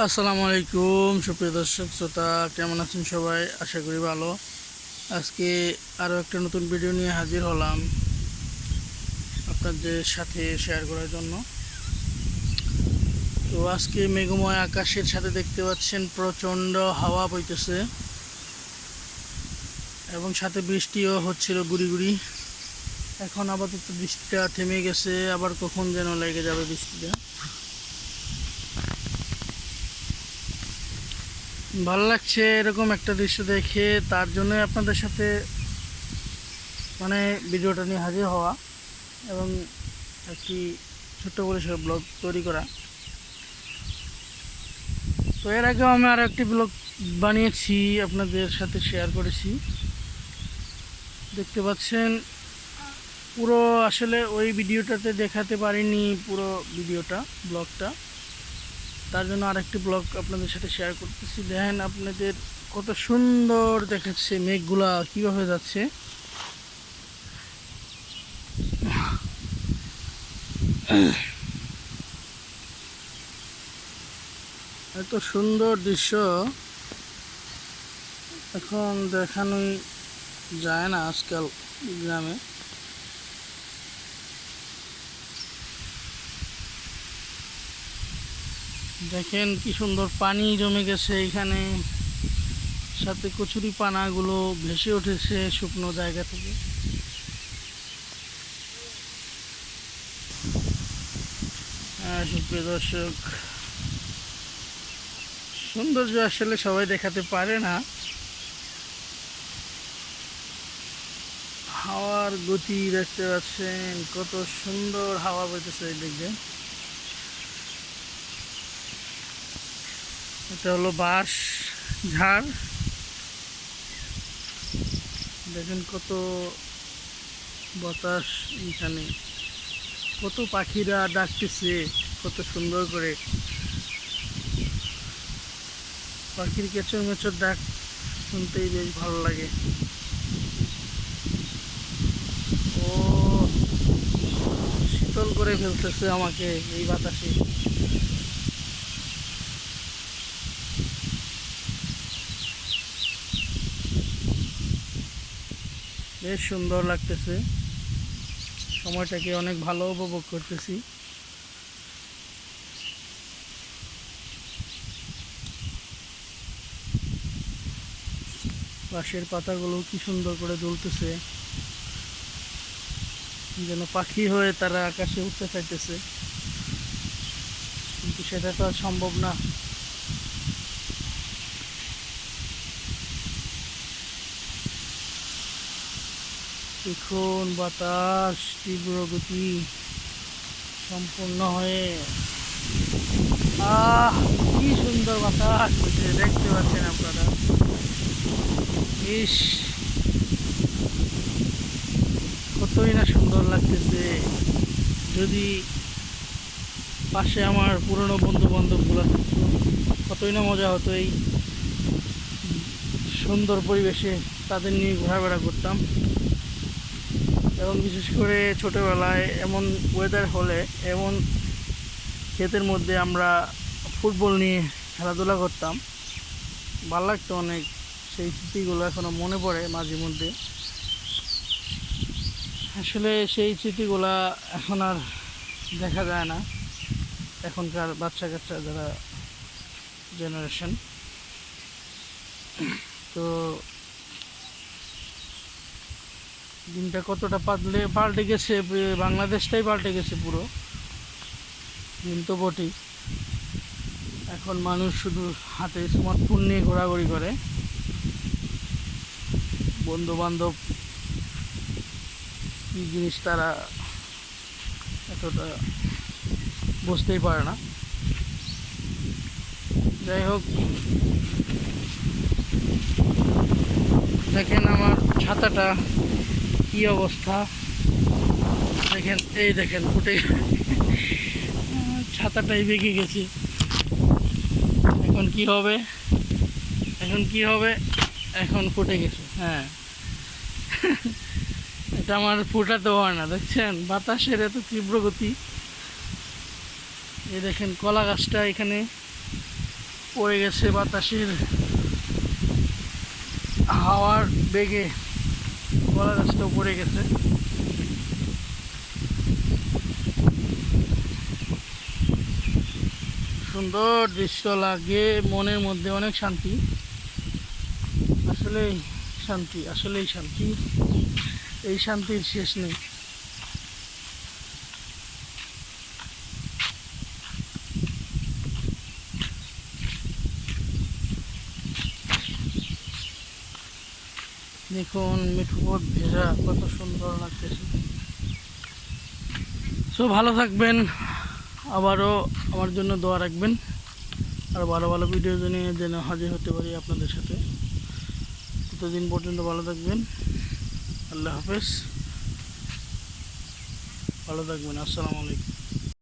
আসসালামু আলাইকুম সুপ্রিয় দর্শক শ্রোতা, কেমন আছেন সবাই? আশা করি ভালো। আজকে আরও একটা নতুন ভিডিও নিয়ে হাজির হলাম আপনাদের সাথে শেয়ার করার জন্য। তো আজকে মেঘময় আকাশের সাথে দেখতে পাচ্ছেন প্রচণ্ড হাওয়া বইতেছে এবং সাথে বৃষ্টিও হচ্ছিল গুড়ি গুড়ি। এখন আপাতত বৃষ্টিটা থেমে গেছে, আবার কখন যেন লেগে যাবে বৃষ্টিটা। ভালো লাগছে এরকম একটা দৃশ্য দেখে, তার জন্যই আপনাদের সাথে ভিডিওটা নিয়ে হাজির হওয়া এবং একটি ছোট্ট পরিসরে ব্লগ তৈরি করা। তো এর আগেও আমি আরও একটি ব্লগ বানিয়েছি, আপনাদের সাথে শেয়ার করেছি। দেখতে পাচ্ছেন পুরো, আসলে ওই ভিডিওটাতে দেখাতে পারিনি পুরো ভিডিওটা, ব্লগটা। তার জন্য আরেকটি ব্লগ আপনাদের সাথে শেয়ার করতেছি। দেখেন আপনাদের কত সুন্দর দেখাচ্ছে, মেঘগুলা কীভাবে যাচ্ছে। এত সুন্দর দৃশ্য এখন দেখানোই যায় না আজকাল গ্রামে। দেখেন কি সুন্দর পানি জমে গেছে এখানে, সাথে কচুরি পানাগুলো ভেসে উঠেছে শুকনো জায়গা থেকে। সুপ্রিয় দর্শক, সৌন্দর্য আসলে সবাই দেখাতে পারে না। হাওয়ার গতি দেখতে পাচ্ছেন, কত সুন্দর হাওয়া বইতেছে এদিকে। এটা হলো বাঁশ ঝাড়, দেখেন কত বাতাস এখানে, কত পাখিরা ডাকতেছে কত সুন্দর করে। পাখির কেঁচর মেচর ডাক শুনতেই বেশ ভালো লাগে। ও শীতল করে ফেলতেছে আমাকে এই বাতাসে। বেশ সুন্দর লাগতেছে, সময়টাকে অনেক ভালো উপভোগ করতেছি। বাঁশের পাতাগুলো কি সুন্দর করে দুলতেছে, যেন পাখি হয়ে তারা আকাশে উঠতে চাইতেছে, কিন্তু সেটা তো আর সম্ভব না। এখন বাতাস তীব্র গতি সম্পূর্ণ হয়ে, কি সুন্দর বাতাস হচ্ছে, দেখতে পাচ্ছেন আপনারা। ইস, কতই না সুন্দর লাগতেছে। যদি পাশে আমার পুরনো বন্ধু বান্ধবগুলো থাকতো, কতই না মজা হতো। এই সুন্দর পরিবেশে তাদের নিয়ে ঘোরাফেরা করতাম, এবং বিশেষ করে ছোটোবেলায় এমন ওয়েদার হলে, এমন ক্ষেতের মধ্যে আমরা ফুটবল নিয়ে খেলাধুলা করতাম, ভালো লাগতো অনেক। সেই স্মৃতিগুলো এখনও মনে পড়ে মাঝে মধ্যে। আসলে সেই স্মৃতিগুলা এখন আর দেখা যায় না, এখনকার বাচ্চা কাচ্চা যারা জেনারেশন। তো দিনটা কতটা পাল্টে গেছে, বাংলাদেশটাই পাল্টে গেছে পুরো। দিন তো বটেই, এখন মানুষ শুধু হাতে স্মার্টফোন নিয়ে ঘোরাঘুরি করে, বন্ধু বান্ধব কী জিনিস তারা এতটা বুঝতেই পারে না। যাই হোক, দেখেন আমার ছাতাটা কি অবস্থা, দেখেন এই দেখেন ফুটে ছাতাটাই বেঁকে গেছে। এখন কি হবে, এখন কি হবে, এখন ফুটে গেছে। হ্যাঁ, এটা আমার ফুটাতে হয় না, দেখছেন বাতাসের এত তীব্র গতি। এই দেখেন কলা গাছটা এখানে পড়ে গেছে বাতাসের হাওয়ার বেগে, কলা গাছটাও পড়ে গেছে। সুন্দর দৃশ্য লাগে, মনের মধ্যে অনেক শান্তি, আসলেই শান্তি, আসলেই শান্তি, এই শান্তির শেষ নেই। দেখুন মিঠু পথ ভেজা, কত সুন্দর লাগতেছে। সো ভালো থাকবেন, আবারও আমার জন্য দোয়া রাখবেন, আর ভালো ভালো ভিডিও নিয়ে যেন হাজির হতে পারি আপনাদের সাথে। ততদিন পর্যন্ত ভালো থাকবেন, আল্লাহ হাফেজ, ভালো থাকবেন, আসসালামু আলাইকুম।